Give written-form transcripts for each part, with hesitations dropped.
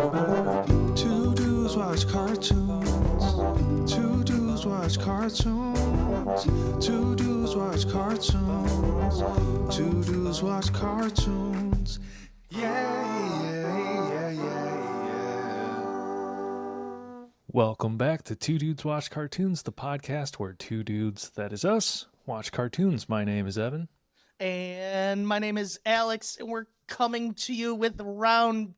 Two dudes watch cartoons. Two dudes watch cartoons. Two dudes watch cartoons. Two dudes watch cartoons. Yeah. Welcome back to Two Dudes Watch Cartoons, the podcast where two dudes, that is us, watch cartoons. My name is Evan. And my name is Alex, and we're coming to you with round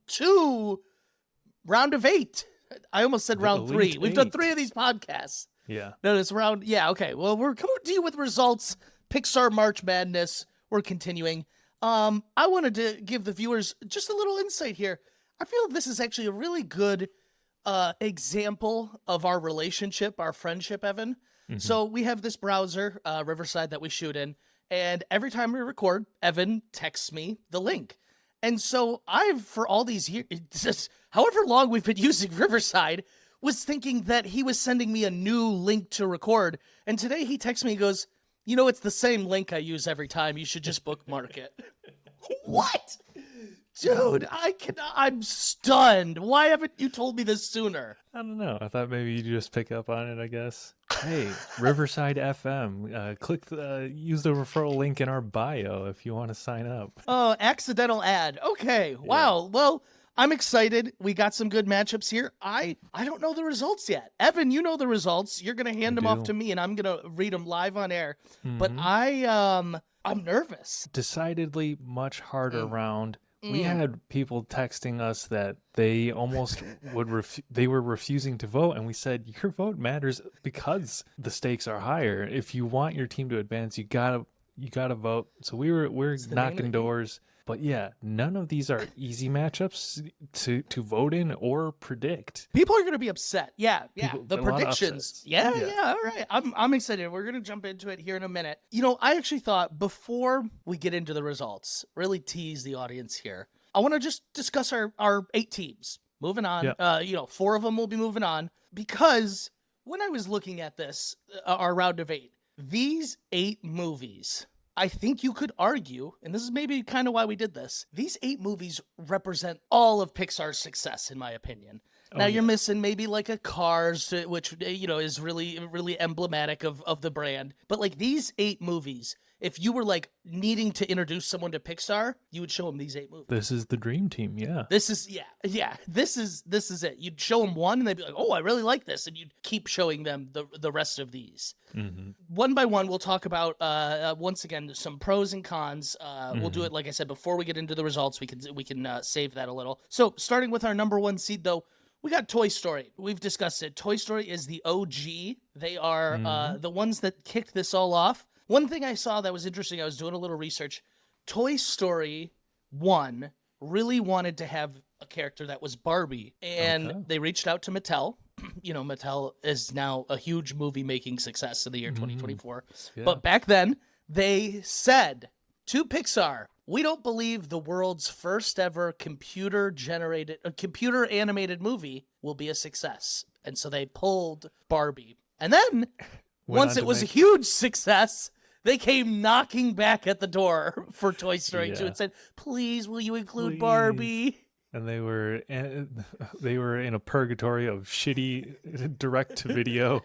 of 8. I almost said round 3. We've done 3 of these podcasts. Yeah. No, it's round. Yeah, okay. Well, we're coming to you with results. Pixar March Madness. We're continuing. I wanted to give the viewers just a little insight here. I feel this is actually a really good example of our relationship, our friendship, Evan. Mm-hmm. So we have this browser, Riverside, that we shoot in. And every time we record, Evan texts me the link. And so for all these years, just however long we've been using Riverside, was thinking that he was sending me a new link to record. And today he texts me and goes, you know, it's the same link I use every time. You should just bookmark it. What? Dude, I'm stunned. Why haven't you told me this sooner? I don't know. I thought maybe you'd just pick up on it, I guess. Hey, Riverside FM. Use the referral link in our bio if you want to sign up. Oh, accidental ad. Okay. Yeah. Wow. Well, I'm excited. We got some good matchups here. I don't know the results yet. Evan, you know the results. You're going to hand them off to me, and I'm going to read them live on air. Mm-hmm. But I'm nervous. Decidedly much harder round. We had people texting us that they almost they were refusing to vote, and we said your vote matters because the stakes are higher. If you want your team to advance, you gotta vote. So we're knocking doors. But yeah, none of these are easy matchups to vote in or predict. People are going to be upset. Yeah. The predictions. Yeah. All right. I'm excited. We're going to jump into it here in a minute. You know, I actually thought before we get into the results, really tease the audience here, I want to just discuss our 8 teams. Moving on. Yeah. 4 of them will be moving on because when I was looking at this, our round of 8, these 8 movies, I think you could argue, and this is maybe kind of why we did this, these 8 movies represent all of Pixar's success, in my opinion. Now, you're missing maybe like a Cars, which, you know, is really, really emblematic of the brand. But like these 8 movies, if you were like needing to introduce someone to Pixar, you would show them these 8 movies. This is the dream team, yeah. This is it. You'd show them one and they'd be like, oh, I really like this. And you'd keep showing them the rest of these. Mm-hmm. One by one, we'll talk about, once again, some pros and cons. We'll do it, like I said, before we get into the results. We can save that a little. So starting with our number 1 seed, though, we got Toy Story. We've discussed it. Toy Story is the OG. They are the ones that kicked this all off. One thing I saw that was interesting, I was doing a little research. Toy Story 1 really wanted to have a character that was Barbie. And they reached out to Mattel. You know, Mattel is now a huge movie-making success in the year 2024. Yeah. But back then, they said to Pixar, we don't believe the world's first ever computer animated movie will be a success. And so they pulled Barbie. And then once it was a huge success, they came knocking back at the door for Toy Story 2 and said, please, will you include Barbie? And they were in a purgatory of shitty direct-to-video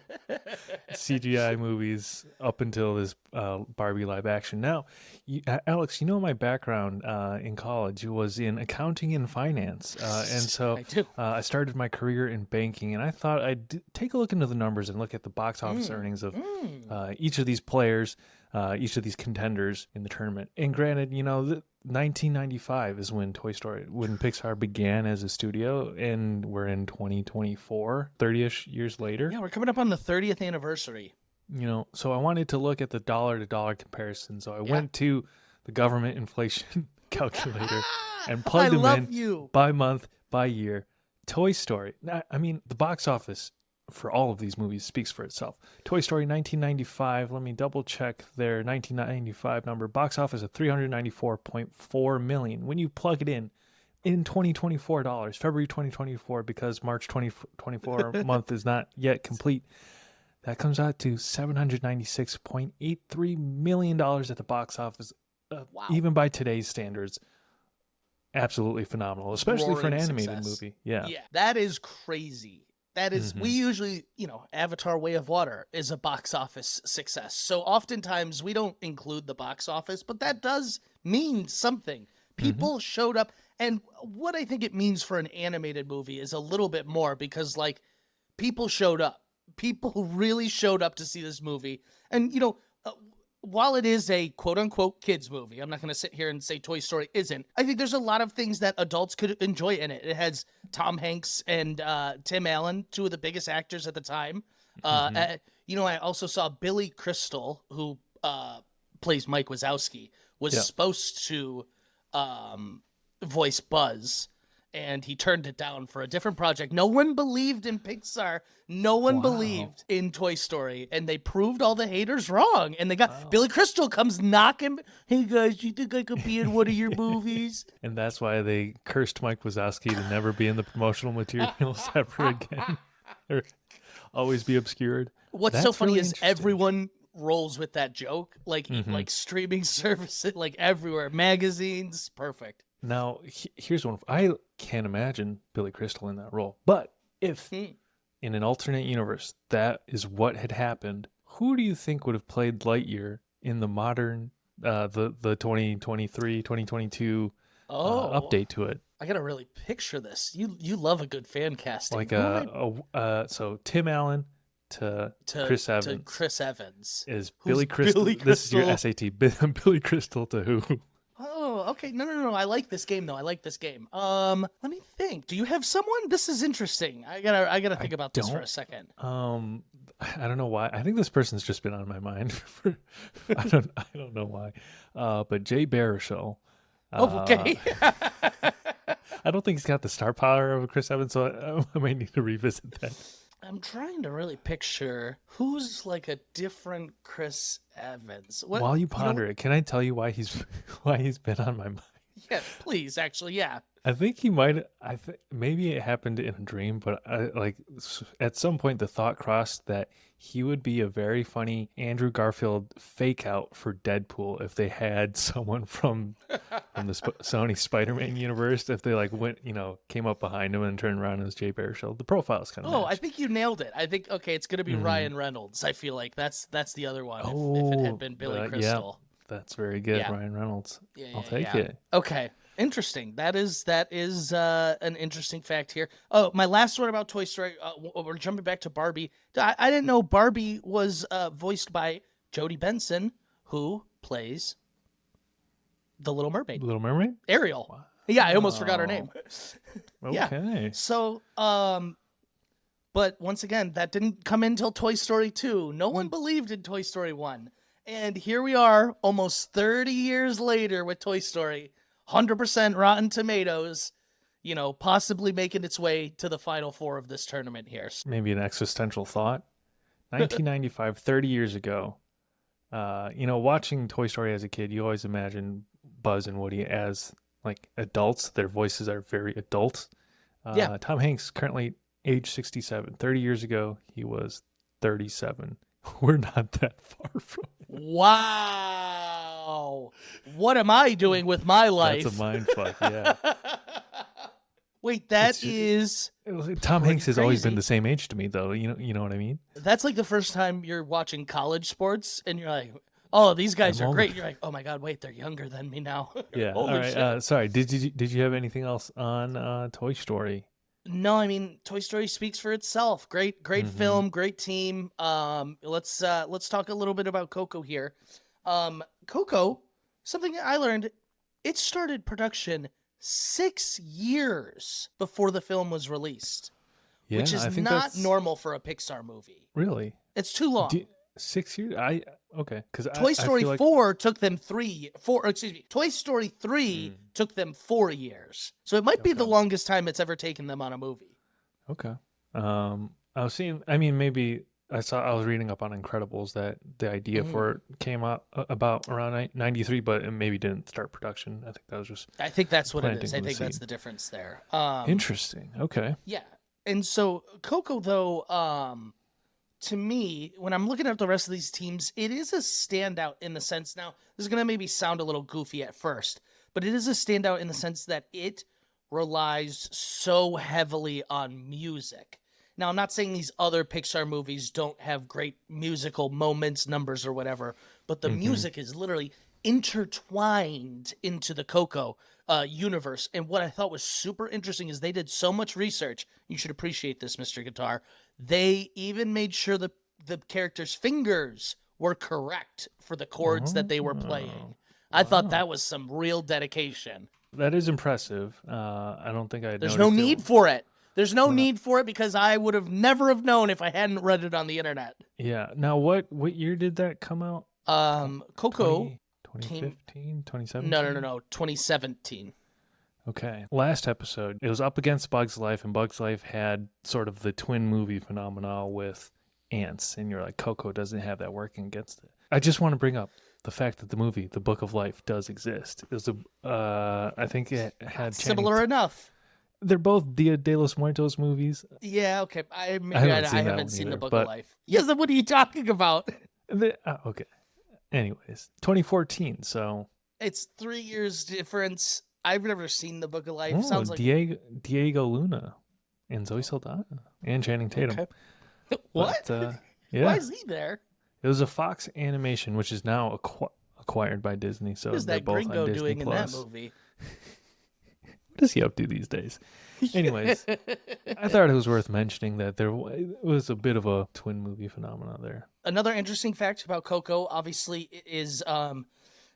CGI movies up until this Barbie live action. Now, Alex, you know my background in college was in accounting and finance, and so I started my career in banking. And I thought I'd take a look into the numbers and look at the box office earnings of each of these players, each of these contenders in the tournament. And granted, you know, 1995 is when Pixar began as a studio, and we're in 2024, 30-ish years later. Yeah, we're coming up on the 30th anniversary. You know, so I wanted to look at the dollar-to-dollar comparison. So I went to the government inflation calculator and plugged them in by month, by year. Toy Story. I mean, the box office for all of these movies speaks for itself. Toy Story 1995, let me double check their 1995 number. Box office of $394.4 million. When you plug it in 2024 dollars, February 2024, because March 2024 month is not yet complete, that comes out to $796.83 million at the box office. Wow. Even by today's standards, absolutely phenomenal, especially for an Roaring animated success. movie. Yeah. Yeah, that is crazy. That is, we Mhm. usually, Avatar Way of Water is a box office success. So oftentimes we don't include the box office, but that does mean something. Mhm. People showed up. And what I think it means for an animated movie is a little bit more because, like, people showed up. People really showed up to see this movie. And, while it is a quote unquote kids movie, I'm not going to sit here and say Toy Story isn't. I think there's a lot of things that adults could enjoy in it. It has Tom Hanks and Tim Allen, two of the biggest actors at the time. Mhm. I also saw Billy Crystal, who plays Mike Wazowski, was Yeah. supposed to voice Buzz, and he turned it down for a different project. No one believed in Pixar. No one Wow. believed in Toy Story, and they proved all the haters wrong. And they got Wow. Billy Crystal comes knocking. Hey guys, you think I could be in one of your movies? And that's why they cursed Mike Wazowski to never be in the promotional materials ever again, or always be obscured. What's so That's funny really is interesting. everyone rolls with that joke, like Mhm. like streaming services, like everywhere, magazines, perfect. Now, here's one. I can't imagine Billy Crystal in that role. But if Hmm. in an alternate universe that is what had happened, who do you think would have played Lightyear in the modern, the 2023, 2022 Oh, update to it? I gotta really picture this. You love a good fan casting. Like Who am I so Tim Allen to Chris to Evans Chris Evans? is Who's Billy Crystal. Billy This is your Crystal? SAT. Billy Crystal to who? Oh, okay. No. I like this game though. I like this game. Let me think. Do you have someone? This is interesting. I gotta think about this for a don't. second. I don't know why. I think this person's just been on my mind I don't know why. But Jay Baruchel. Oh, okay. I don't think he's got the star power of Chris Evans, so I might need to revisit that. I'm trying to really picture who's like a different Chris Evans. What? While you know ponder it, can I tell you why he's why he's been on my mind? Yeah, please. Actually, yeah. I think he might. I think maybe it happened in a dream, but at some point the thought crossed that he would be a very funny Andrew Garfield fake out for Deadpool if they had someone from the Sony Spider-Man universe. If they went, came up behind him and turned around as Jay Baruchel, the profiles kind of. Oh, I think you nailed it. I think okay, it's gonna be Mhm. Ryan Reynolds. I feel like that's the other one. If it had been Billy yeah, Crystal. that's very good, Yeah. Ryan Reynolds. Yeah, I'll yeah, take yeah. it. Okay, interesting. That is an interesting fact here. Oh, my last one about Toy Story. We're jumping back to Barbie. I didn't know Barbie was voiced by Jodie Benson, who plays the Little Mermaid, Little Mermaid. Ariel. Wow. Yeah, I almost forgot her name. Yeah. Okay. So, but once again, that didn't come in until Toy Story 2. No one believed in Toy Story 1. And here we are, almost 30 years later with Toy Story, 100% Rotten Tomatoes, possibly making its way to the final four of this tournament here. Maybe an existential thought. 1995, 30 years ago. Watching Toy Story as a kid, you always imagine Buzz and Woody as like adults. Their voices are very adult. Yeah. Tom Hanks currently age 67. 30 years ago, he was 37. We're not that far from it. Wow. What am I doing with my life? That's a mind fuck, yeah. Wait, that It's ju- is Tom Hanks has always been crazy. the same age to me, though. You know what I mean? that's like the first time you're watching college sports and you're like, oh, these guys I'm are older. great. You're like, oh my God, wait, they're younger than me now. Yeah. Holy All right. shit. Sorry. Did you have anything else on Toy Story? No, I mean Toy Story speaks for itself. Great Mhm. film, great team. Let's talk a little bit about Coco here. Coco, something that I learned, it started production 6 years before the film was released, Yeah, which is I think not that's normal for a Pixar movie. really It's too long. 6 years. Okay, because Toy Story I feel like, 4 took them 4, excuse me, Toy Story 3 took them 4 years. So it might be the Okay. longest time it's ever taken them on a movie. Okay. I was seeing. I mean, maybe I was reading up on Incredibles that the idea for it came out about around 93, but it maybe didn't start production. I think that was just I think that's what it is. planting I the think that's seed. the difference there. Interesting. Okay. Yeah. And so Coco, though, to me, when I'm looking at the rest of these teams, it is a standout in the sense. Now, this is going to maybe sound a little goofy at first, but it is a standout in the sense that it relies so heavily on music. Now, I'm not saying these other Pixar movies don't have great musical moments, numbers, or whatever, but the music is literally intertwined into the Coco universe. And what I thought was super interesting is they did so much research. You should appreciate this, Mr. Guitar. They even made sure the characters' fingers were correct for the chords that they were playing. I thought that was some real dedication. That is impressive. I don't think I There's no need for it. There's no need for it because I would have never have known if I hadn't read it on the internet. Yeah. Now, what year did that come out? Coco 2015, 2017? No, 2017. Okay. Last episode, it was up against Bug's Life, and Bug's Life had sort of the twin movie phenomenon with ants, and you're like, Coco doesn't have that working against it. I just want to bring up the fact that the movie, The Book of Life, does exist. It was I think it had Similar enough. They're both Dia de los Muertos movies. Yeah, okay. I haven't seen The Book of Life. Yes, then what are you talking about? Okay. Anyways, 2014, so... It's 3 years difference. I've never seen The Book of Life. Oh, Sounds like... Diego Luna and Zoe Saldana and Channing Tatum. Okay. What? But, yeah. Why is he there? It was a Fox animation, which is now acquired by Disney, so What is they're that both gringo on Disney doing Plus. in that movie? What is he up to these days? Anyways, I thought it was worth mentioning that there was a bit of a twin movie phenomenon there. Another interesting fact about Coco, obviously, it is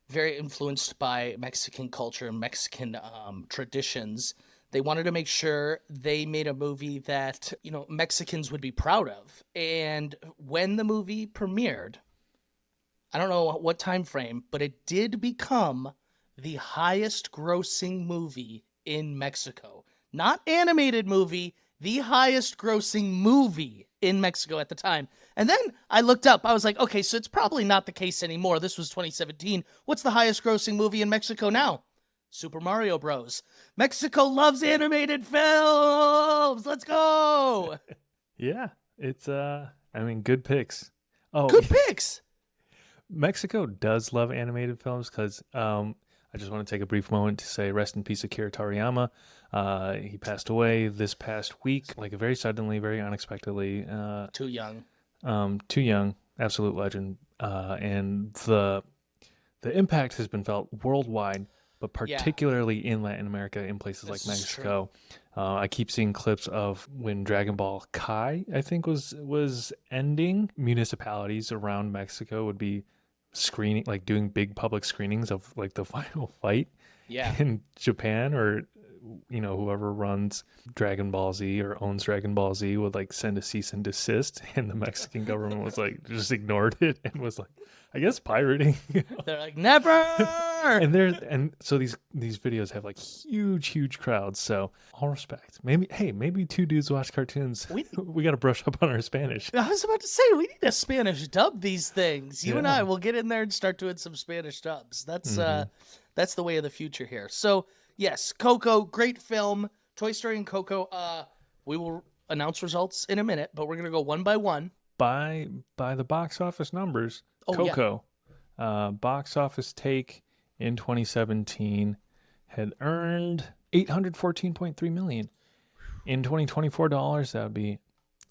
very influenced by Mexican culture and Mexican traditions. They wanted to make sure they made a movie that, Mexicans would be proud of. And when the movie premiered, I don't know what time frame, but it did become the highest grossing movie in Mexico. Not animated movie, the highest grossing movie in Mexico at the time. And then I looked up, I was like, okay, so it's probably not the case anymore. This was 2017. What's the highest grossing movie in Mexico now? Super Mario Bros. Mexico loves animated films. Let's go. Yeah, it's good picks. Oh, Good picks. Mexico does love animated films because I just want to take a brief moment to say rest in peace Akira Toriyama. He passed away this past week, very suddenly, very unexpectedly. Too young. Too young. Absolute legend. And the impact has been felt worldwide, but particularly in Latin America, in places like Mexico. I keep seeing clips of when Dragon Ball Kai, I think, was ending. Municipalities around Mexico would be screening, doing big public screenings of the final fight. Yeah. In Japan, or whoever runs Dragon Ball Z or owns Dragon Ball Z would see and cease and desist, and the Mexican government was just ignored it and was I guess pirating. They're like, never. and so these videos have huge crowds. So all respect. Maybe two dudes watch cartoons. We got to brush up on our Spanish. I was about to say, we need a Spanish dub these things. You and I will get in there and start doing some Spanish dubs. That's the way of the future here. So yes, Coco, great film. Toy Story and Coco. We will announce results in a minute, but we're gonna go one by one. By the box office numbers, Coco, box office take in 2017 had earned $814.3 million. In 2024 dollars, that would be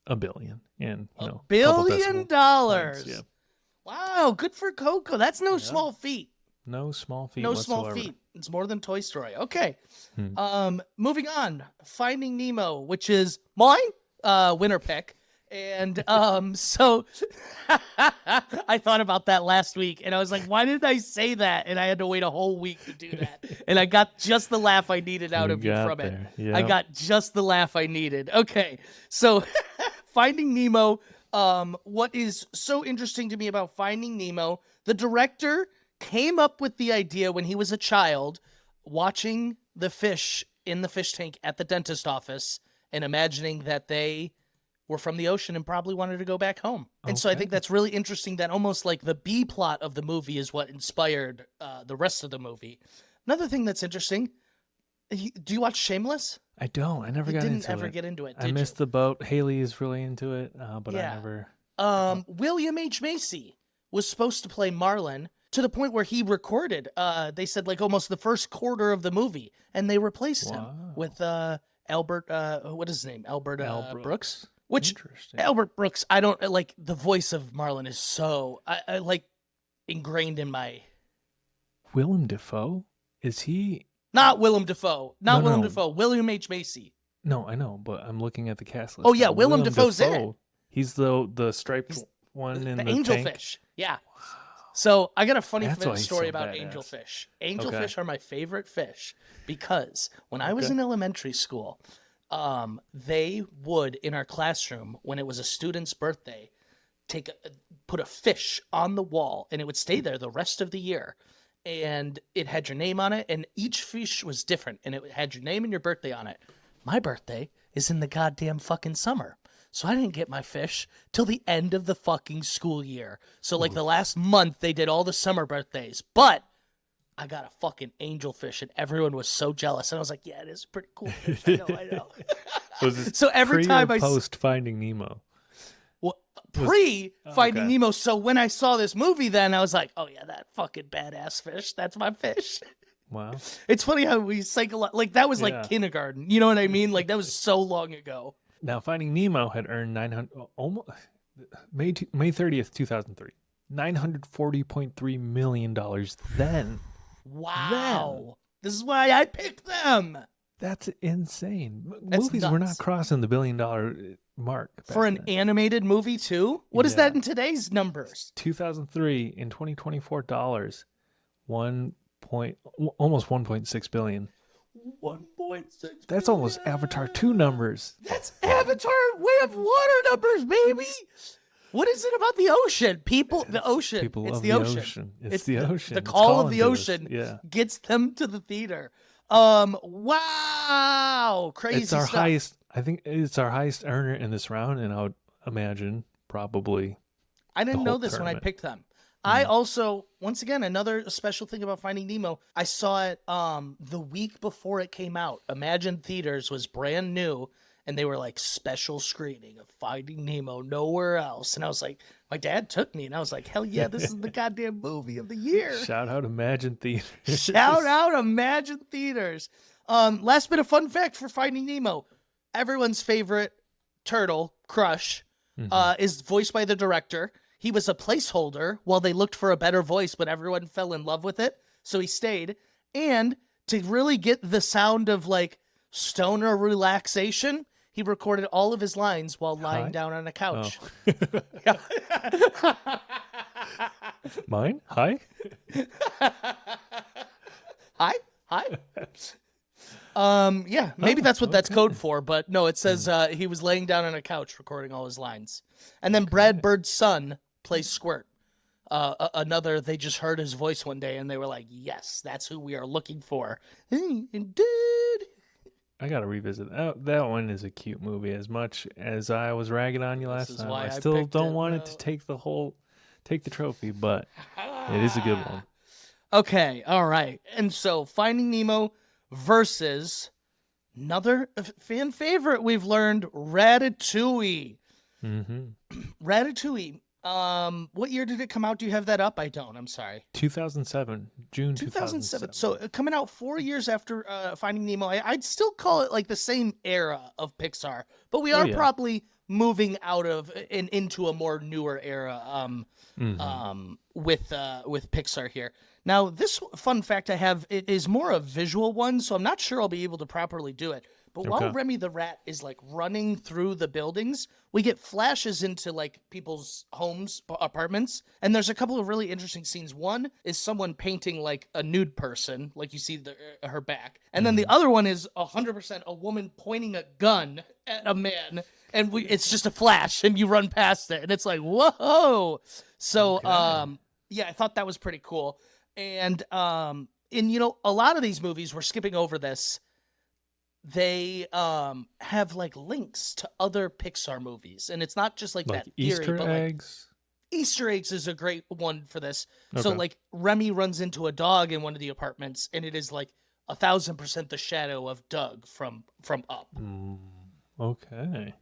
$1 billion. And $1 billion. Yeah. Wow, good for Coco. That's no small feat. No small feat. No whatsoever. small feat. It's more than Toy Story. Okay. Moving on. Finding Nemo, which is mine, winner pick. And so I thought about that last week, and I was like, why did I say that? And I had to wait a whole week to do that. And I got just the laugh I needed out of you from it. Yep. I got just the laugh I needed. Okay. So Finding Nemo, what is so interesting to me about Finding Nemo, the director came up with the idea when he was a child, watching the fish in the fish tank at the dentist office and imagining that they were from the ocean and probably wanted to go back home. And so I think that's really interesting that almost the B plot of the movie is what inspired the rest of the movie. Another thing that's interesting, do you watch Shameless? I don't. I never got into it. Didn't ever get into it, I missed the boat. Haley is really into it, but I never... William H. Macy was supposed to play Marlin, to the point where he recorded, they said like almost the first quarter of the movie, and they replaced him with Albert, what is his name? Albert Brooks? Which Interesting. Albert Brooks, I don't like the voice of Marlin is so I like ingrained in my. Willem Dafoe? Is he? Not Willem Dafoe. Not No, Willem no. Dafoe. William H. Macy. No, I know, but I'm looking at the cast list. Oh, yeah, now. Willem Dafoe's in it. He's the striped one in the tank. angelfish. Yeah. So I got a funny That's why he's story so about badass. angelfish. Angelfish Okay. are my favorite fish because when I was in elementary school, they would in our classroom when it was a student's birthday, put a fish on the wall and it would stay there the rest of the year. And it had your name on it, and each fish was different, and it had your name and your birthday on it. My birthday is in the goddamn fucking summer. So I didn't get my fish till the end of the fucking school year. So like the last month they did all the summer birthdays. But I got a fucking angelfish and everyone was so jealous. And I was like, yeah, it is a pretty cool fish. I know. Was this So every pre time or I post Finding Nemo? well, pre-Finding okay. Nemo. So when I saw this movie then I was like, oh yeah, that fucking badass fish. That's my fish. Wow. It's funny how we like that was Yeah. like kindergarten. You know what I mean? Like that was so long ago. Now, Finding Nemo had earned almost May 30th, 2003, $940.3 million then. Wow. This is why I picked them. That's insane. That's Movies were not nuts. crossing the $1 billion mark. back For an then. animated movie too? What is that Yeah. in today's numbers? 2003 in 2024 dollars, almost 1.6 billion. 1.6. That's almost Avatar 2 numbers. That's Avatar Way of Water numbers, baby. What is it about the ocean? The ocean. People it's love the ocean. It's the ocean. The It's call of calling the to us. ocean Yeah. gets them to the theater. Wow. Crazy It's our stuff. highest. I think it's our highest earner in this round, and I would imagine probably. I didn't the know whole this when I tournament. picked them. I also, once again, another special thing about Finding Nemo. I saw it the week before it came out. Imagine Theaters was brand new, and they were like special screening of Finding Nemo nowhere else. And I was like, my dad took me, and I was like, hell yeah, this is the goddamn movie of the year. Shout out Imagine Theater. Shout out Imagine Theaters. Last bit of fun fact for Finding Nemo. Everyone's favorite turtle, Crush, is voiced by the director. He was a placeholder while they looked for a better voice, but everyone fell in love with it, so he stayed. And to really get the sound of like stoner relaxation, he recorded all of his lines while lying Hi? down on a couch. Mine? Hi? Hi. Yeah, maybe that's what that's code for, but no, it says he was laying down on a couch recording all his lines. And then Brad Bird's son plays Squirt. They just heard his voice one day and they were like, yes, that's who we are looking for. And dude. I gotta revisit that. That one is a cute movie. As much as I was ragging on you This last is time, why I I still picked don't it, want it bro. to take the trophy, but it is a good one. Okay, all right. And so Finding Nemo versus another fan favorite we've learned, Ratatouille. Mm-hmm. Ratatouille. What year did it come out? Do you have that up? I don't. I'm sorry. 2007, June 2007. So coming out 4 years after Finding Nemo, I'd still call it like the same era of Pixar, but we are yeah. probably moving out of and into a more newer era with Pixar here. Now, this fun fact I have is more a visual one, so I'm not sure I'll be able to properly do it. But while Okay. Remy the Rat is like running through the buildings, we get flashes into like people's homes, apartments, and there's a couple of really interesting scenes. One is someone painting like a nude person, like you see her back, and then the other one is 100% a woman pointing a gun at a man, and it's just a flash, and you run past it, and it's like whoa. So Okay. yeah, I thought that was pretty cool, and you know, a lot of these movies, we're skipping over this. They have like links to other Pixar movies, and it's not just like Like that theory, Easter but like eggs. Easter eggs is a great one for this. So Okay. like Remy runs into a dog in one of the apartments, and it is like 1,000% the shadow of Doug from Up, Okay.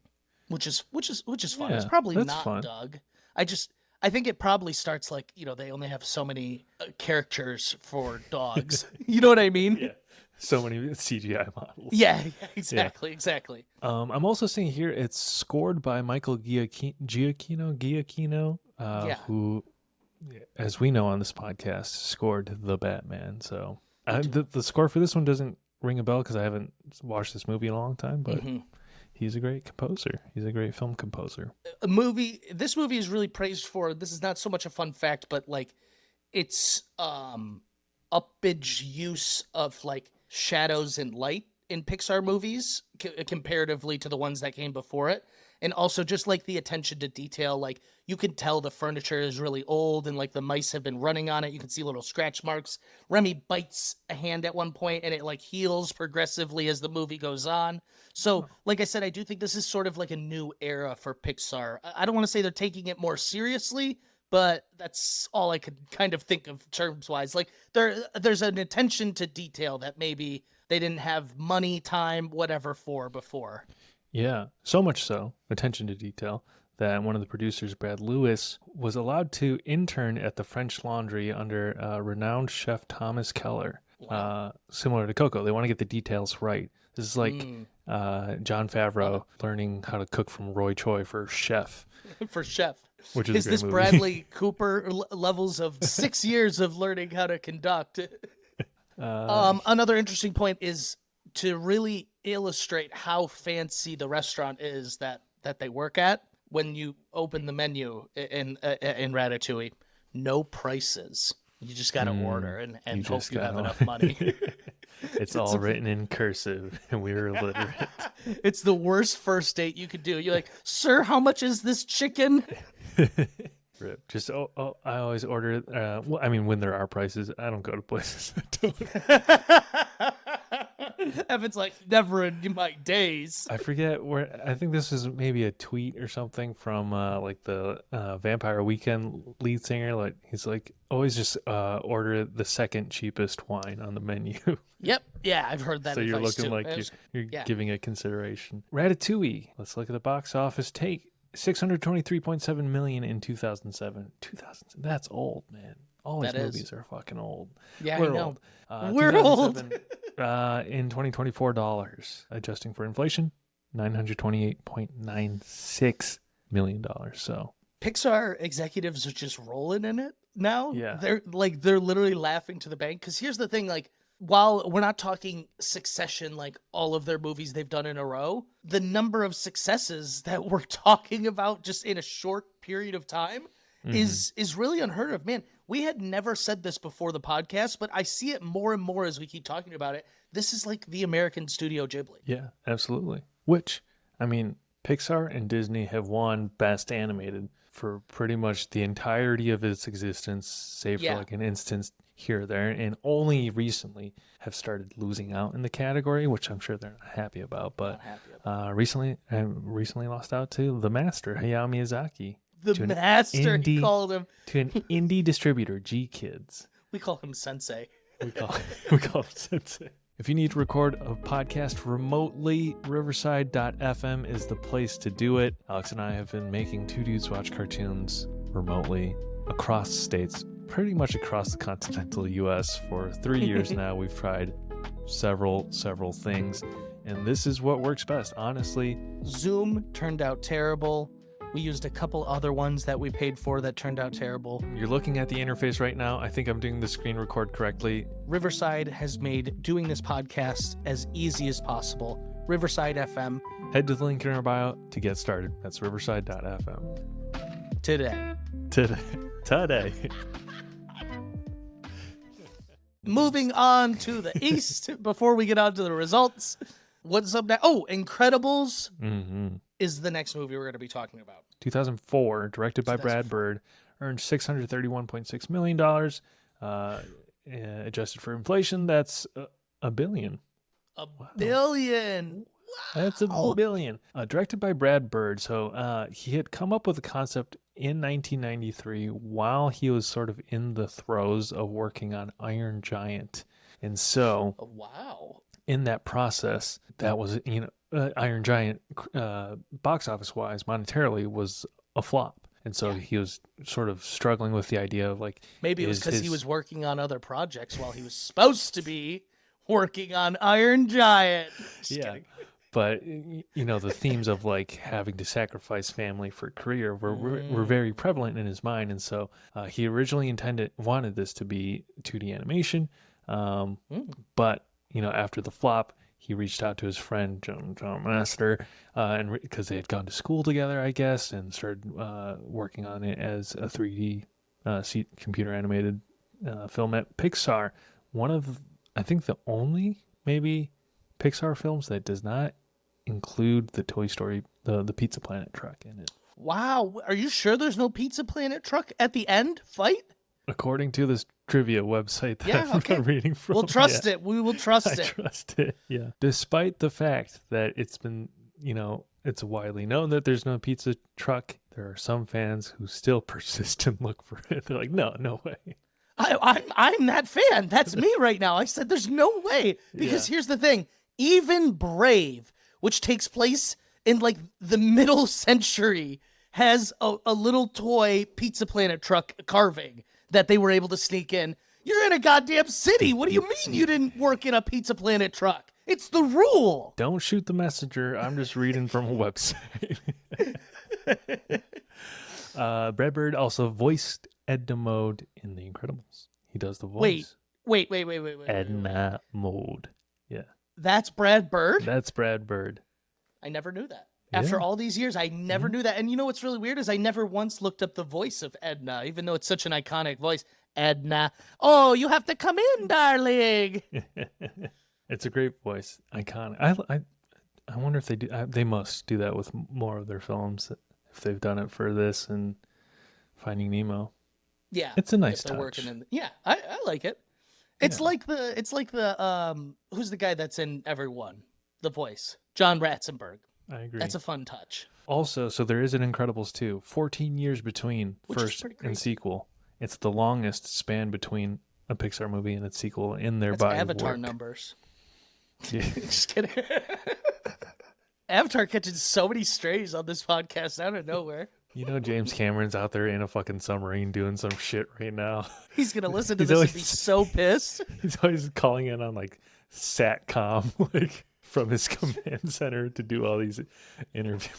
which is fun. Yeah, It's probably that's not fun. Doug. I think it probably starts like, they only have so many characters for dogs. You know what I mean? Yeah. So many CGI models. Yeah, exactly. I'm also seeing here it's scored by Michael Giacchino, Yeah. who, as we know on this podcast, scored The Batman. So the score for this one doesn't ring a bell because I haven't watched this movie in a long time, but he's a great composer. He's a great film composer. This movie is really praised for, this is not so much a fun fact, but like it's uppage use of like shadows and light in Pixar movies comparatively to the ones that came before it. And also just like the attention to detail, like you can tell the furniture is really old and like the mice have been running on it. You can see little scratch marks. Remy bites a hand at one point and it like heals progressively as the movie goes on. So like I said, I do think this is sort of like a new era for Pixar. I don't want to say they're taking it more seriously, but that's all I could kind of think of terms wise. Like there's an attention to detail that maybe they didn't have money, time, whatever for before. Yeah, so much so, attention to detail, that one of the producers, Brad Lewis, was allowed to intern at the French Laundry under renowned chef Thomas Keller. Wow. Similar to Coco, they want to get the details right. This is like Jon Favreau learning how to cook from Roy Choi for Chef. For Chef. Which is a great this movie. Bradley Cooper levels of 6 years of learning how to conduct? Another interesting point is to really illustrate how fancy the restaurant is that they work at. When you open the menu in Ratatouille, no prices. You just got to order and hope you have enough money. It's all written in cursive, and we're illiterate. It's the worst first date you could do. You're like, sir, how much is this chicken? Rip. Just I always order. Well, I mean, when there are prices, I don't go to places that don't. Evan's like, never in my days. I forget where. I think this is maybe a tweet or something from like the Vampire Weekend lead singer. Like he's like, always just order the second cheapest wine on the menu. Yep. Yeah, I've heard that. So you're looking too. like you're giving it consideration. Ratatouille. Let's look at the box office take. $623.7 million in 2007. 2007. That's old, man. All these movies are fucking old. Yeah, we're I know. Old. We're old. In 2024 dollars, adjusting for inflation, $928.96 million. So Pixar executives are just rolling in it now. Yeah. They're literally laughing to the bank. Because here's the thing, like, while we're not talking Succession, like all of their movies they've done in a row, the number of successes that we're talking about just in a short period of time is really unheard of. Man, we had never said this before the podcast, but I see it more and more as we keep talking about it. This is like the American Studio Ghibli. Yeah, absolutely. Which, I mean, Pixar and Disney have won Best Animated for pretty much the entirety of its existence, save for like an instance here or there, and only recently have started losing out in the category, which I'm sure they're not happy about. But recently lost out to the master, Hayao Miyazaki. The master, he called him. To an indie distributor, G Kids. We call him Sensei. We call him Sensei. If you need to record a podcast remotely, Riverside.fm is the place to do it. Alex and I have been making Two Dudes Watch Cartoons remotely across states, pretty much across the continental U.S. for 3 years now. We've tried several things, and this is what works best, honestly. Zoom turned out terrible. We used a couple other ones that we paid for that turned out terrible. You're looking at the interface right now. I think I'm doing the screen record correctly. Riverside has made doing this podcast as easy as possible. Riverside FM. Head to the link in our bio to get started. That's riverside.fm. Today. Moving on to the east before we get on to the results. What's up now? Oh, Incredibles is the next movie we're going to be talking about. 2004, directed by Brad Bird, earned $631.6 million. Adjusted for inflation, that's $1 billion. $1 billion. Wow. That's $1 billion. Directed by Brad Bird. So he had come up with a concept in 1993 while he was sort of in the throes of working on Iron Giant. And so, wow. In that process, that was, Iron Giant, box office wise, monetarily, was a flop. And so he was sort of struggling with the idea of like Maybe it was is because he his- was working on other projects while he was supposed to be working on Iron Giant. Just kidding. But the themes of like having to sacrifice family for career were very prevalent in his mind, and so he originally wanted this to be 2D animation, but after the flop, he reached out to his friend John Master, and because they had gone to school together, I guess, and started working on it as a 3D computer animated film at Pixar. One of, I think, the only maybe Pixar films that does not include the Toy Story, the Pizza Planet truck in it. Wow. Are you sure there's no Pizza Planet truck at the end fight? According to this trivia website that Yeah, I'm okay. reading from. We'll trust it. We will trust I it. trust it, yeah. Despite the fact that it's been, it's widely known that there's no pizza truck, there are some fans who still persist and look for it. They're like, no way. I'm that fan. That's me right now. I said there's no way. Because here's the thing. Even Brave, which takes place in like the middle century, has a little toy Pizza Planet truck carving that they were able to sneak in. You're in a goddamn city. What do you mean you didn't work in a Pizza Planet truck? It's the rule. Don't shoot the messenger. I'm just reading from a website. Brad Bird also voiced Edna Mode in The Incredibles. He does the voice. Wait. Edna Mode. Yeah. That's Brad Bird? That's Brad Bird. I never knew that. After all these years, I never knew that. And you know what's really weird is I never once looked up the voice of Edna, even though it's such an iconic voice. Edna. Oh, you have to come in, darling. It's a great voice. Iconic. I wonder if they do. They must do that with more of their films. If they've done it for this and Finding Nemo. Yeah. It's a nice if they're touch. working in I like it. It's like the who's the guy that's in Everyone? The voice. John Ratzenberg. I agree. That's a fun touch. Also, so there is an Incredibles 2. 14 years between Which is first pretty and crazy. sequel. It's the longest span between a Pixar movie and its sequel in their That's body Avatar of work. numbers. Yeah. Just kidding. Avatar catching so many strays on this podcast out of nowhere. James Cameron's out there in a fucking submarine doing some shit right now. He's gonna listen to He's this and always- be so pissed. He's always calling in on like SATCOM, like from his command center to do all these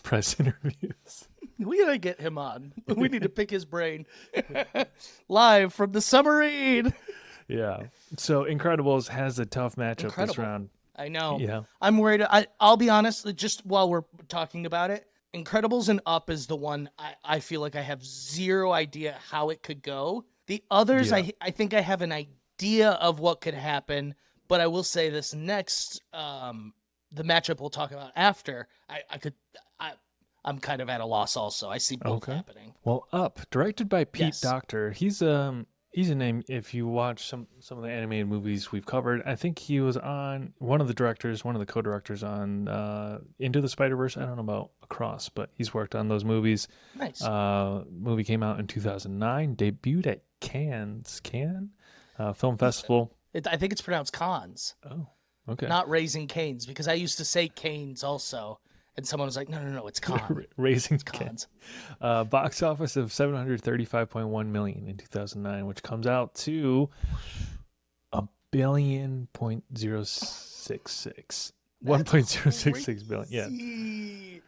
press interviews. We gotta get him on. We need to pick his brain. Live from the submarine. Yeah. So Incredibles has a tough matchup this Incredible. round. I know. Yeah. I'm worried. I'll be honest, just while we're talking about it, Incredibles and Up is the one I feel like I have zero idea how it could go. The others, Yeah. I think I have an idea of what could happen, but I will say this next, the matchup we'll talk about after, I'm kind of at a loss also. I see both Okay. happening. Well, Up, directed by Pete Yes. Docter. He's a name if you watch some of the animated movies we've covered. I think he was on one of the co-directors on Into the Spider-Verse. I don't know about Across, but he's worked on those movies. Nice. Movie came out in 2009, debuted at Cannes Film Festival. I think it's pronounced Cons, Oh, okay. not Raising Canes, because I used to say Canes also, and someone was like, no, it's Con. Raising Cons. box office of $735.1 million in 2009, which comes out to $1.066 billion. Yeah.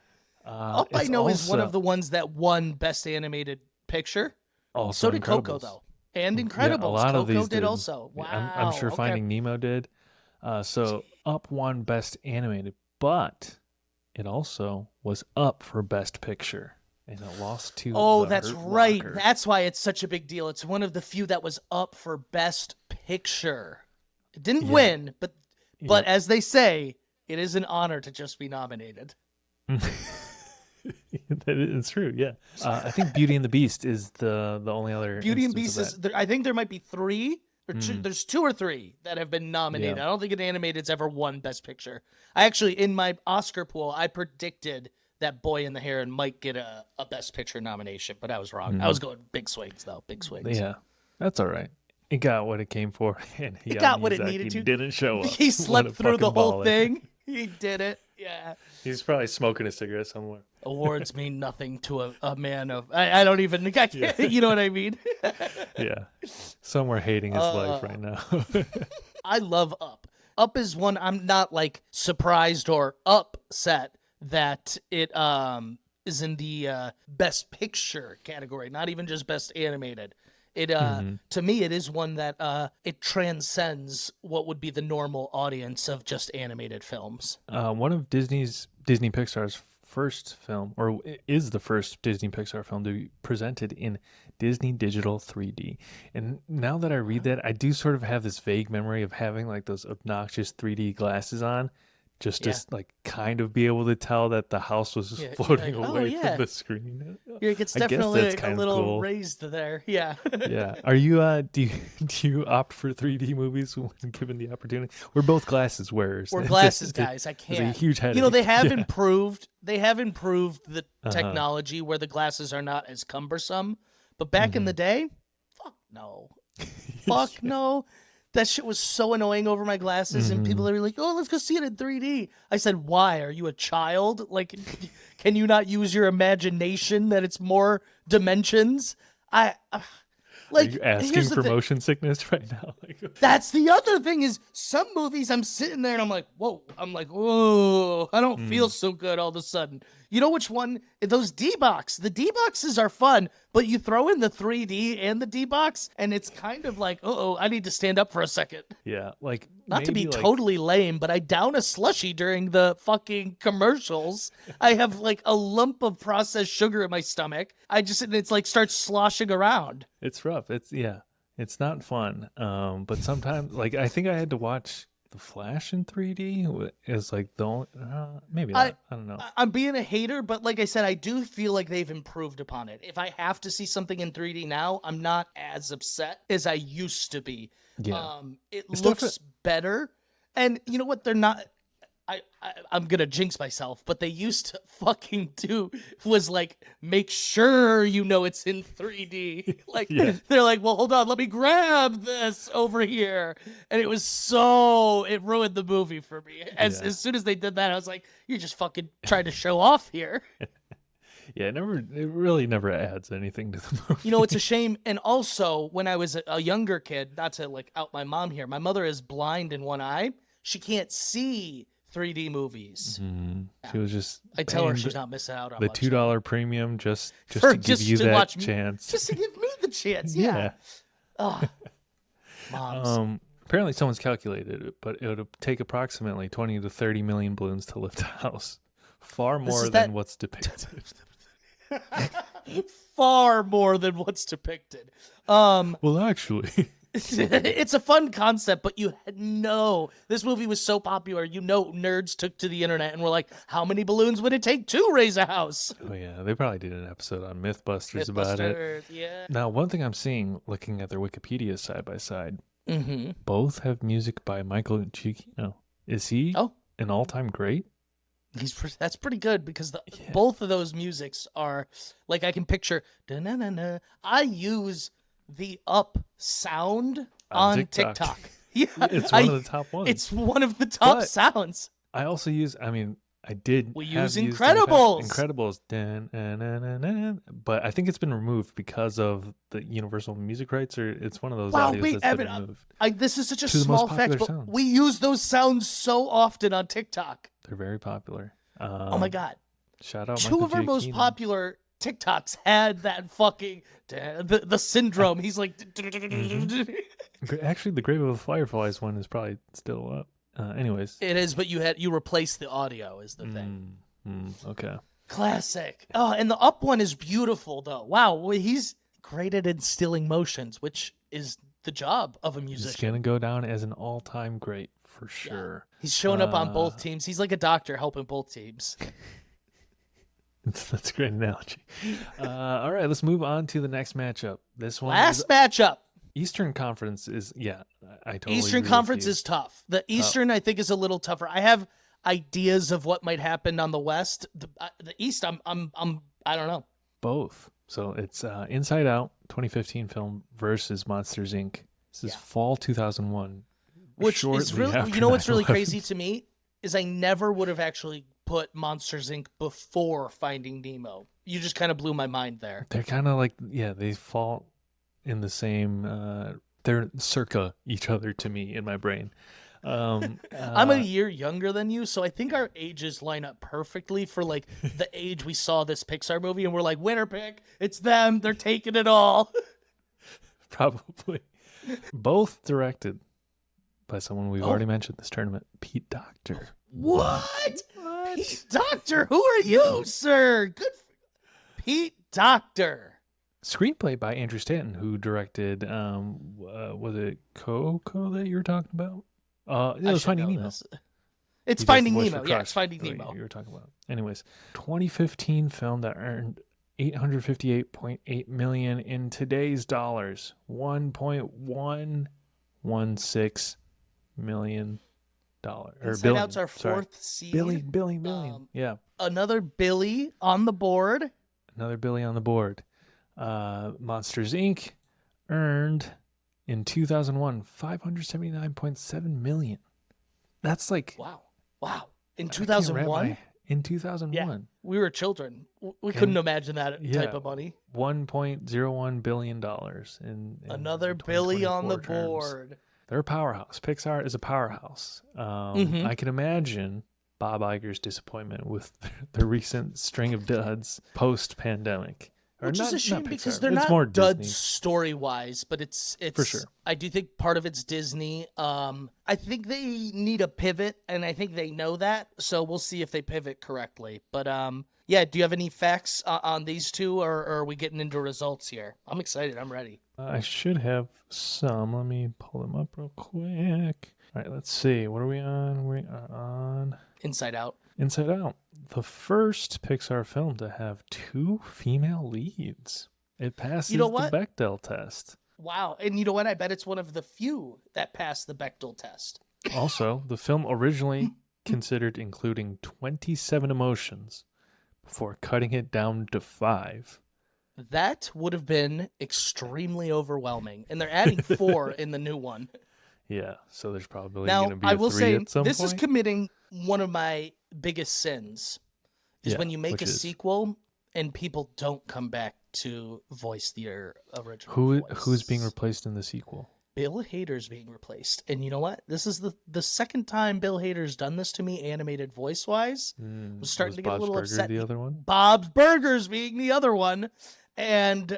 Up, I it's know, is one also- of the ones that won Best Animated Picture. Also So did Coco, Incredibles. though. And Yeah, Incredibles. a lot of Coco these did also. Yeah, Wow. I'm sure okay. Finding Nemo did. So Up won Best Animated, but it also was up for Best Picture, and it lost to. Oh, The that's Hurt right. Locker. That's why it's such a big deal. It's one of the few that was up for Best Picture. It didn't Yeah. win, but as they say, it is an honor to just be nominated. That is true. Yeah, I think Beauty and the Beast is the only other. Beauty and instance Beast of is. I think there might be three. Or two, there's two or three that have been nominated. Yeah. I don't think an animated's ever won Best Picture. I actually, in my Oscar pool, I predicted that Boy in the Heron might get a Best Picture nomination, but I was wrong. I was going big swings, though. Big swings. that. Yeah, that's all right. It got what it came for, and It got what it Miyazaki needed to. Didn't show up. He What slept a through the fucking whole baller. thing. He did it. Yeah. He's probably smoking a cigarette somewhere. Awards mean nothing to a man of. I don't even. You know what I mean? Yeah. Somewhere hating his life right now. I love Up. Up is one I'm not like surprised or upset that it is in the best picture category, not even just best animated. It to me it is one that it transcends what would be the normal audience of just animated films. One of Disney Pixar's first film, or is the first Disney Pixar film to be presented in Disney Digital 3D. And now that I read that, I do sort of have this vague memory of having like those obnoxious 3D glasses on, just to like kind of be able to tell that the house was floating away from the screen. It's definitely a little cool. raised there. Yeah. Yeah. Are you do you opt for 3D movies when given the opportunity? We're both glasses wearers. We're glasses guys. I can't. It's a huge headache. They have improved. They have improved the technology where the glasses are not as cumbersome. But back in the day, fuck no. Fuck no. That shit was so annoying over my glasses, and people are like, "Oh, let's go see it in 3D." I said, "Why? Are you a child? Like, can you not use your imagination that it's more dimensions?" Like, are you asking for motion sickness right now? That's the other thing is some movies I'm sitting there and I'm like, whoa. I'm like, whoa. I don't feel so good all of a sudden. You know which one? Those D-Box. The D-Boxes are fun, but you throw in the 3D and the D-Box, and it's kind of like, uh-oh, I need to stand up for a second. Yeah, like... Not to be totally lame, but I down a slushie during the fucking commercials. I have like a lump of processed sugar in my stomach. And it's like starts sloshing around. It's rough. It's not fun. But sometimes, like, I think I had to watch The Flash in 3D. Is like the only, maybe not. I don't know. I'm being a hater, but like I said, I do feel like they've improved upon it. If I have to see something in 3D now, I'm not as upset as I used to be. Yeah. It looks better. And you know what? They're not. I'm gonna jinx myself, but they used to fucking do was like make sure you know it's in 3D. Like they're like, well, hold on, let me grab this over here, and it ruined the movie for me. As soon as they did that, I was like, you're just fucking trying to show off here. Yeah, it really never adds anything to the movie. It's a shame. And also, when I was a younger kid, not to like out my mom here, my mother is blind in one eye. She can't see 3D movies. She was just... I tell her she's not missing out on the $2 premium just to give you that chance. Just to give me the chance, yeah. Oh, moms. Apparently someone's calculated it, but it would take approximately 20 to 30 million balloons to lift a house. Far more than what's depicted. Far more than what's depicted. Well, actually... It's a fun concept, but this movie was so popular, nerds took to the internet and were like, how many balloons would it take to raise a house? Oh yeah, they probably did an episode on Mythbusters about it. Yeah. Now, one thing I'm seeing, looking at their Wikipedia side by side, both have music by Michael Giacchino. Is he an all-time great? That's pretty good because both of those musics are like I can picture. Da-na-na-na. I use the Up sound on TikTok. Yeah, it's one of the top ones. It's one of the top sounds. I also use. We use Incredibles. Incredibles. But I think it's been removed because of the Universal music rights, or it's one of those audios that's been removed. This is such a small fact, but we use those sounds so often on TikTok. They're very popular. Oh my God. Shout out Two of our most popular TikToks had that fucking the syndrome. He's like Actually, the Grave of the Fireflies one is probably still up. Anyways, it is, but you replaced the audio is the thing. Okay. Classic. Oh, and the Up one is beautiful though. Wow, he's great at instilling motions, which is the job of a musician. He's gonna go down as an all-time great for sure. Yeah. He's showing up on both teams. He's like a doctor helping both teams. That's a great analogy. All right, let's move on to the next matchup. This one, matchup. Eastern Conference is I totally. Eastern Conference is tough. The Eastern I think is a little tougher. I have ideas of what might happen on the West. The East, I don't know. Both. So it's Inside Out, 2015 film versus Monsters Inc. This is fall 2001. Which is really, what's really crazy to me is I never would have actually put Monsters Inc. before Finding Nemo. You just kind of blew my mind there. They're kind of like, yeah, they fall in the same, they're circa each other to me in my brain. I'm a year younger than you, so I think our ages line up perfectly for like the age we saw this Pixar movie, and we're like, winner pick, it's them, they're taking it all. Probably. Both directed by someone we've already mentioned this tournament, Pete Docter. What? Pete Docter, who are you, sir? Good Pete Docter. Screenplay by Andrew Stanton, who directed, was it Coco that you were talking about? It was Finding Nemo. It's Finding Nemo. Yeah, it's Finding Nemo. You were talking about. Anyways, 2015 film that earned $858.8 million in today's dollars, $1.116 million. Inside Out's our fourth seed. Billion. Yeah. Another Billy on the board. Another Billy on the board. Monsters Inc. earned in 2001 $579.7 million. That's like wow. In 2001. In 2001, yeah, we were children. We couldn't imagine that type of money. $1.01 billion in another Billy on the board. They're a powerhouse. Pixar is a powerhouse. I can imagine Bob Iger's disappointment with the recent string of duds post-pandemic. Which is a shame because they're not duds story-wise, but it's for sure. I do think part of it's Disney. I think they need a pivot, and I think they know that. So we'll see if they pivot correctly. But yeah, do you have any facts on these two, or are we getting into results here? I'm excited. I'm ready. I should have some. Let me pull them up real quick. All right, let's see. What are we on? We are on Inside Out. Inside Out, the first Pixar film to have 2 female leads. It passes the Bechdel test. Wow. And you know what? I bet it's one of the few that passed the Bechdel test. Also, the film originally considered including 27 emotions before cutting it down to 5. That would have been extremely overwhelming. And they're adding 4 in the new one. Yeah, so there's probably going to be I will 3 say, at some this point. is committing one of my biggest sins is when you make a sequel and people don't come back to voice their original voice. Who's being replaced in the sequel? Bill Hader's being replaced. And you know what? This is the second time Bill Hader's done this to me animated voice-wise. I'm starting to get Bob's a little Burgers upset. The other one? Bob's Burgers being the other one. And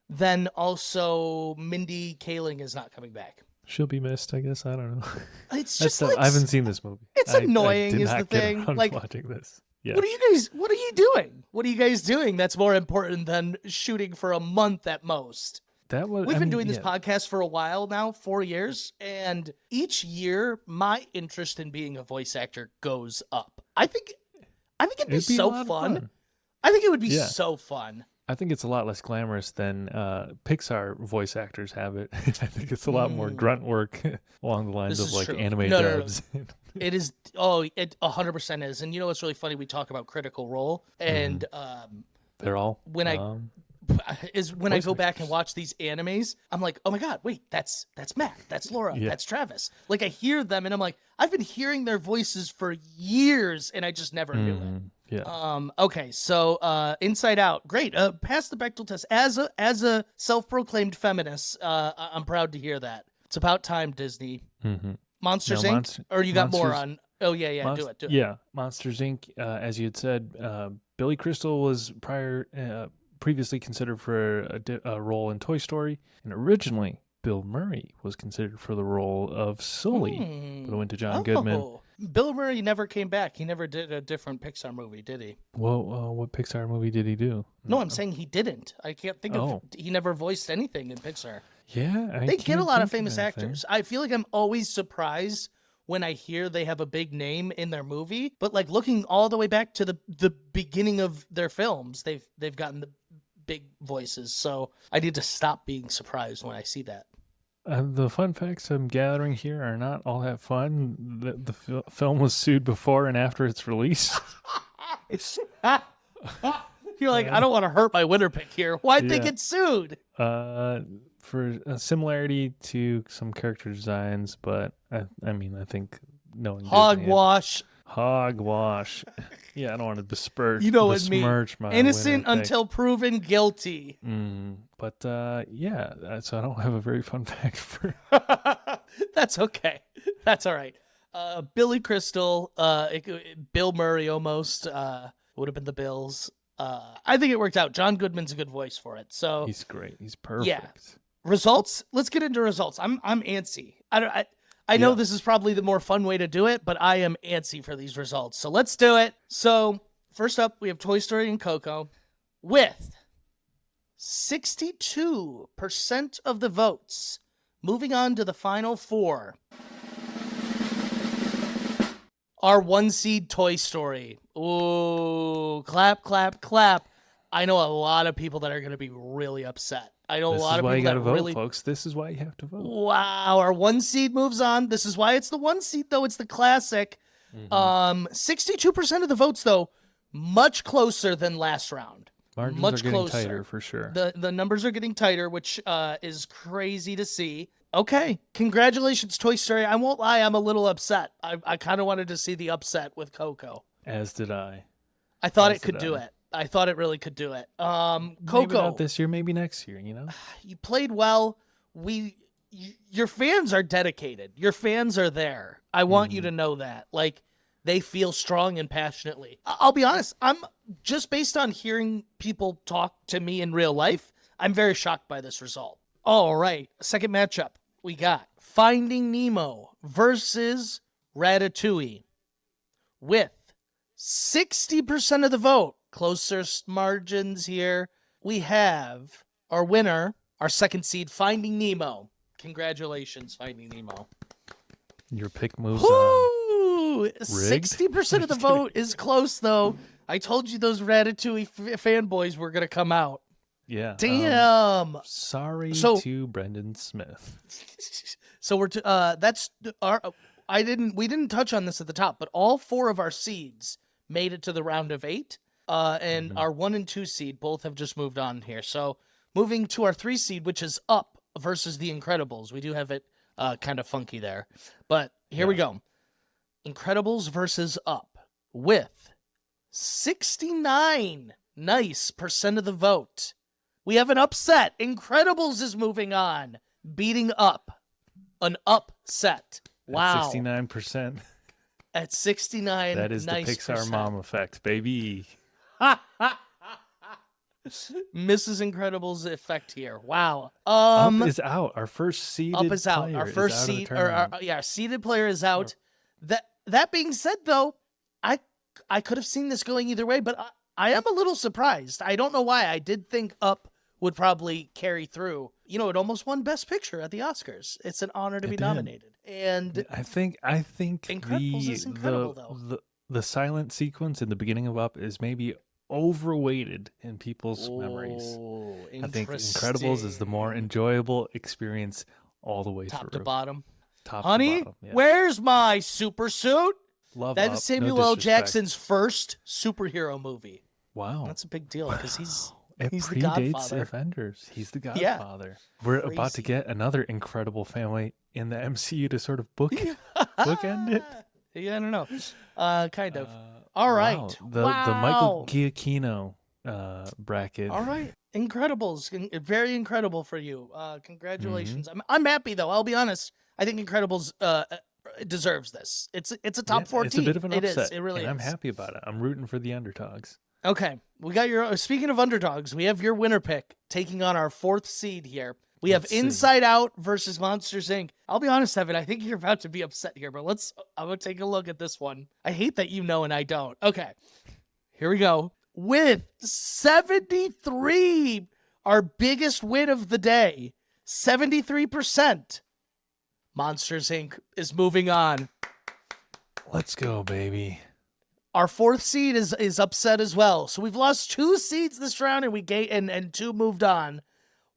then also Mindy Kaling is not coming back. She'll be missed, I guess. I don't know. It's just I haven't seen this movie. It's annoying, I did is not the get thing. around Like watching this. Yeah. What are you doing? What are you guys doing that's more important than shooting for a month at most? We've been doing this podcast for a while now, 4 years, and each year my interest in being a voice actor goes up. I think it'd be so fun. I think it would be so fun. I think it's a lot less glamorous than Pixar voice actors have it. I think it's a lot more grunt work along the lines of like anime dubs. No. It is. Oh, it 100% is. And you know what's really funny? We talk about Critical Role, and they're all when I go back and watch these animes, I'm like, oh my god, wait, that's Matt, that's Laura, that's Travis. Like I hear them, and I'm like, I've been hearing their voices for years, and I just never knew it. Yeah. Okay. So, Inside Out, great. Pass the Bechdel test as a self-proclaimed feminist. I'm proud to hear that. It's about time, Disney. Monsters Inc. Or you got more on? Oh yeah. Do it. Yeah, Monsters Inc. As you had said, Billy Crystal was previously considered for a role in Toy Story, and originally Bill Murray was considered for the role of Sully, but it went to John Goodman. Bill Murray never came back. He never did a different Pixar movie, did he? Well, what Pixar movie did he do? No, I'm saying he didn't. I can't think of. He never voiced anything in Pixar. Yeah, they get a lot of famous actors. I feel like I'm always surprised when I hear they have a big name in their movie, but like looking all the way back to the beginning of their films, they've gotten the big voices. So I need to stop being surprised when I see that. The fun facts I'm gathering here are not all that fun. The film was sued before and after its release. It's you're like, I don't want to hurt my winner pick here. Why'd they get sued? For a similarity to some character designs, but I mean, I think knowing Disney. Hogwash. Hogwash. Yeah, I don't want to besmirch. You know what I mean. Besmirch my Innocent winner pick. until proven guilty. But yeah, so I don't have a very fun fact for. That's okay. That's all right. Billy Crystal, Bill Murray almost would have been the Bills. I think it worked out. John Goodman's a good voice for it. So He's great. He's perfect. Yeah. Results. Let's get into results. I'm antsy. I know this is probably the more fun way to do it, but I am antsy for these results. So let's do it. So first up, we have Toy Story and Coco with 62% of the votes. Moving on to the final four. Our 1 seed Toy Story. Ooh, clap, clap, clap. I know a lot of people that are going to be really upset. I know This a lot is of why you people gotta that vote, really. folks. This is why you have to vote. Wow, our 1 seed moves on. This is why it's the 1 seed, though. It's the classic. 62% of the votes, though, much closer than last round. Margins much are getting closer. tighter for sure. The numbers are getting tighter, which is crazy to see. Okay, congratulations, Toy Story. I won't lie, I'm a little upset. I kind of wanted to see the upset with Coco. As did I. I thought it could do it. I thought it really could do it. Maybe Coco, not this year, maybe next year. you played well. Your fans are dedicated. Your fans are there. I want you to know that. Like, they feel strong and passionately. I'll be honest. I'm just based on hearing people talk to me in real life, I'm very shocked by this result. All right. Second matchup. We got Finding Nemo versus Ratatouille with 60% of the vote. Closer margins here. We have our winner, our second seed, Finding Nemo. Congratulations, Finding Nemo. Your pick moves on. Woo! 60% of the vote is close, though. I told you those Ratatouille fanboys were going to come out. Yeah. Damn. Sorry to Brendan Smith. So that's our. We didn't touch on this at the top, but all four of our seeds made it to the round of 8. And our 1 and 2 seed both have just moved on here. So moving to our 3 seed, which is Up versus The Incredibles. We do have it kind of funky there. But here we go. Incredibles versus Up with 69% of the vote. We have an upset. Incredibles is moving on, beating Up. An upset. Wow. 69%. At 69%. That is the Pixar mom effect, baby. Mrs. Incredible's effect here. Wow. Up is out. Our first seeded Up is out. player Our first is out seed, of the tournament. our seeded player is out. That being said, though, I could have seen this going either way, but I am a little surprised. I don't know why. I did think Up would probably carry through. You know, it almost won Best Picture at the Oscars. It's an honor to be nominated. And I think Incredibles is incredible, though. The silent sequence in the beginning of Up is maybe overweighted in people's memories. I think Incredibles is the more enjoyable experience all the way top through. to bottom. Top Honey, to bottom. Yeah. Where's my super suit? Love That Up, is Samuel no L. disrespect. Jackson's first superhero movie. Wow. That's a big deal because he's It the predates Godfather. Avengers. He's the Godfather. We're about to get another incredible family in the MCU to sort of bookend it. Yeah, I don't know. Kind of. All right. Wow. The Michael Giacchino bracket. All right. Incredibles. Very incredible for you. Congratulations. I'm happy, though. I'll be honest. I think Incredibles deserves this. It's a top 14. It's a bit of an upset. It is. It really is. I'm happy about it. I'm rooting for the underdogs. Okay, we got your. Speaking of underdogs, we have your winner pick taking on our 4th seed here. We have Inside Out versus Monsters Inc. I'll be honest, Evan. I think you're about to be upset here, but I'm gonna take a look at this one. I hate that you know and I don't. Okay, here we go. With 73, our biggest win of the day, 73%. Monsters Inc. is moving on. Let's go, baby. Our 4th seed is upset as well. So we've lost 2 seeds this round, and and 2 moved on.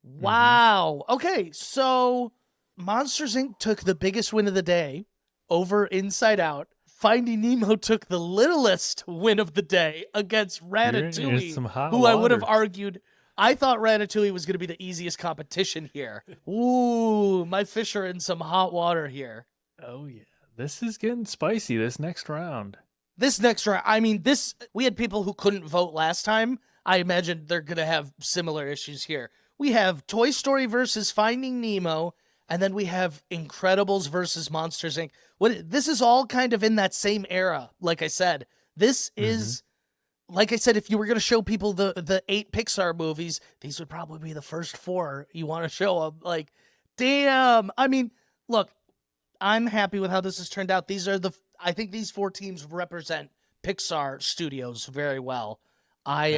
Wow. Okay, so Monsters Inc. took the biggest win of the day over Inside Out. Finding Nemo took the littlest win of the day against Ratatouille, who I would have argued. I thought Ratatouille was going to be the easiest competition here. Ooh, my fish are in some hot water here. Oh, yeah. This is getting spicy. This next round. This next round, I mean, we had people who couldn't vote last time. I imagine they're going to have similar issues here. We have Toy Story versus Finding Nemo, and then we have Incredibles versus Monsters, Inc. This is all kind of in that same era, like I said. This is, like I said, if you were going to show people the 8 Pixar movies, these would probably be the first 4 you want to show them. Like, damn. I mean, look, I'm happy with how this has turned out. I think these 4 teams represent Pixar Studios very well. I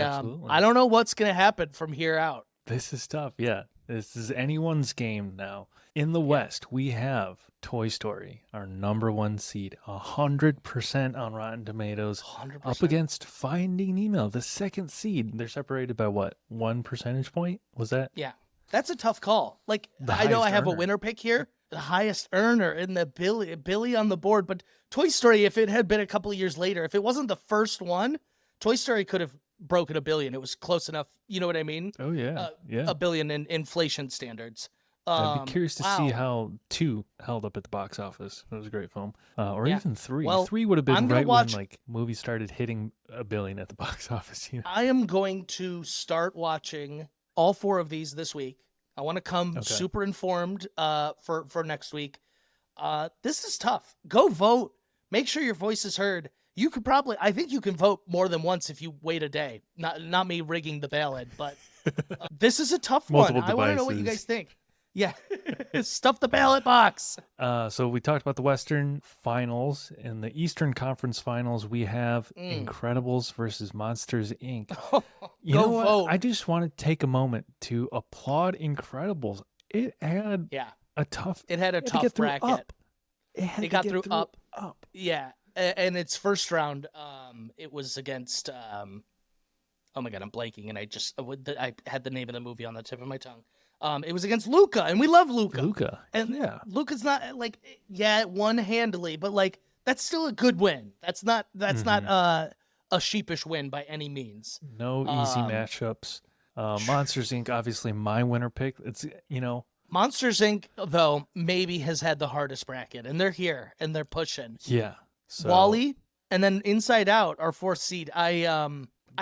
don't know what's going to happen from here out. This is tough. Yeah. This is anyone's game now. In the West, we have Toy Story, our number 1 seed, 100% on Rotten Tomatoes, 100%. up against Finding Nemo, the 2nd seed. They're separated by what? 1 percentage point? Was that? Yeah. That's a tough call. Like, The I know I highest have a earner. winner pick here, the highest earner in the Billy on the board, but Toy Story, if it had been a couple of years later, if it wasn't the first one, Toy Story could have broken $1 billion. It was close enough. You know what I mean? Oh, yeah. Yeah. $1 billion in inflation standards. I'd be curious to see wow. how 2 held up at the box office. It was a great film. Or Yeah. even 3. Well, 3 would have been I'm gonna right watch- when like movies started hitting $1 billion at the box office. You know? I am going to start watching all 4 of these this week. I want to come Okay. super informed for next week. This is tough. Go vote. Make sure your voice is heard. You could I think you can vote more than once if you wait a day. Not me rigging the ballot, but this is a tough Multiple one. I want to know what you devices. guys think. Yeah, stuff the ballot box. So we talked about the Western finals. In the Eastern Conference finals, we have Incredibles versus Monsters, Inc. You know what? vote. I just want to take a moment to applaud Incredibles. It had Yeah, a tough. it had a had to tough get through bracket. Up. It got through Up. Up. Yeah, and its first round, it was against. Oh my god, I'm blanking, and I had the name of the movie on the tip of my tongue. It was against Luca, and we love Luca. Luca. And Yeah. Luca's not like, yeah, it won handily, but like that's still a good win. That's not a sheepish win by any means. No easy matchups. Monsters Inc. Obviously my winner pick. It's Monsters Inc. though maybe has had the hardest bracket, and they're here and they're pushing. yeah. So Wally, and then Inside Out, our 4th seed. I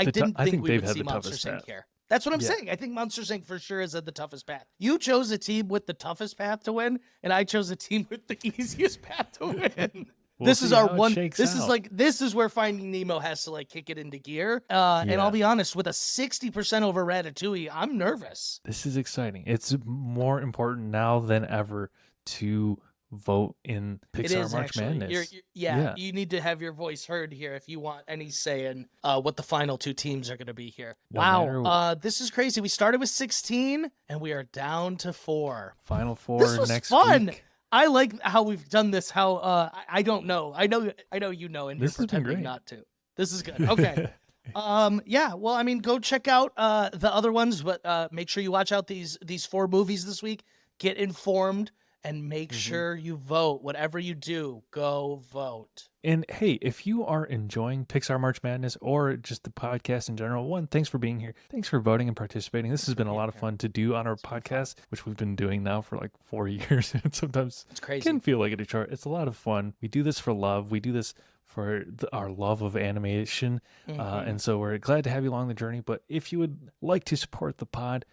didn't I think think we they've would had see the toughest Monsters Inc. path. here. That's what I'm Yeah. saying. I think Monsters Inc. for sure is at the toughest path. You chose a team with the toughest path to win, and I chose a team with the easiest path to win. We'll This is see our how it one. shakes This is out. this is where Finding Nemo has to like kick it into gear. And Yeah. I'll be honest, with a 60% over Ratatouille, I'm nervous. This is exciting. It's more important now than ever to vote in It Pixar is March actually. Madness. Yeah, you need to have your voice heard here if you want any say in what the final 2 teams are going to be here. No matter Wow, this is crazy. We started with 16 and we are down to 4. Final Four This was next fun. week. I like how we've done this. How I don't know. I know you know, and This you're has been pretending great. not to. This is good. Okay. Yeah. Well, I mean, go check out the other ones, but make sure you watch out these 4 movies this week. Get informed and make sure you vote. Whatever you do, go vote. And hey, if you are enjoying Pixar March Madness or just the podcast in general, one, thanks for being here. Thanks for voting and participating. This has been a lot of fun to do on our podcast, which we've been doing now for like 4 years. And sometimes It's crazy. it can feel like a chore. It's a lot of fun. We do this for love. We do this for our love of animation. And so we're glad to have you along the journey. But if you would like to support the pod,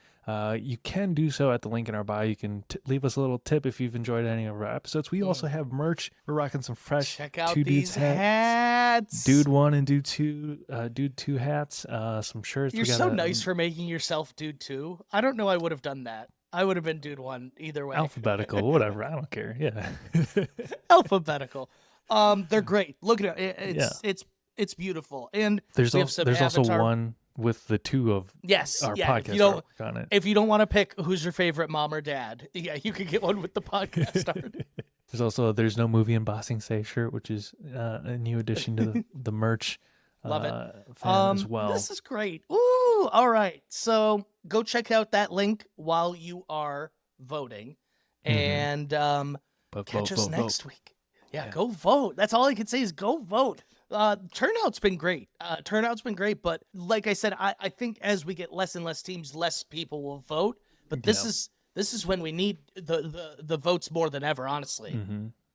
you can do so at the link in our bio. You can leave us a little tip if you've enjoyed any of our episodes. We also have merch. We're rocking some fresh Check out 2 these dudes hats. Dude 1 and Dude 2, Dude 2 hats, some shirts. You're so nice for making yourself Dude 2. I don't know I would have done that. I would have been Dude 1 either way. alphabetical, whatever. I don't care. Yeah. Alphabetical. They're great. Look at it. It's beautiful. And There's we have some also Avatar- one with the 2 of Yes. our yeah. podcast You know, artwork on it. if you don't want to pick who's your favorite mom or dad, yeah, you could get one with the podcast art. There's also There's No Movie Embossing Say shirt, which is a new addition to the merch. Love it. Fan as well. This is great. Ooh, all right. So go check out that link while you are voting, and But catch vote, us vote, next vote. week. Yeah, go vote. That's all I can say is go vote. Turnout's been great. But like I said, I think as we get less and less teams, less people will vote. But this is when we need the votes more than ever, honestly.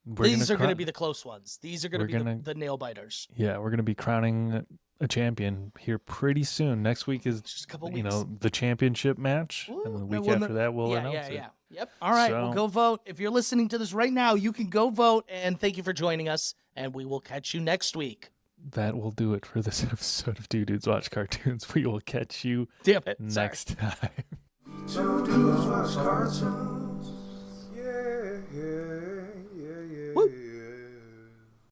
These are going to be the close ones. These are going to be the nail biters. Yeah, we're going to be crowning a champion here pretty soon. Next week is just a couple weeks. The championship match, and the week after that we'll announce it. Yep. All right, well, go vote. If you're listening to this right now, you can go vote. And thank you for joining us. And we will catch you next week. That will do it for this episode of Two Dudes Watch Cartoons. We will catch you next time. Two dudes watch cartoons.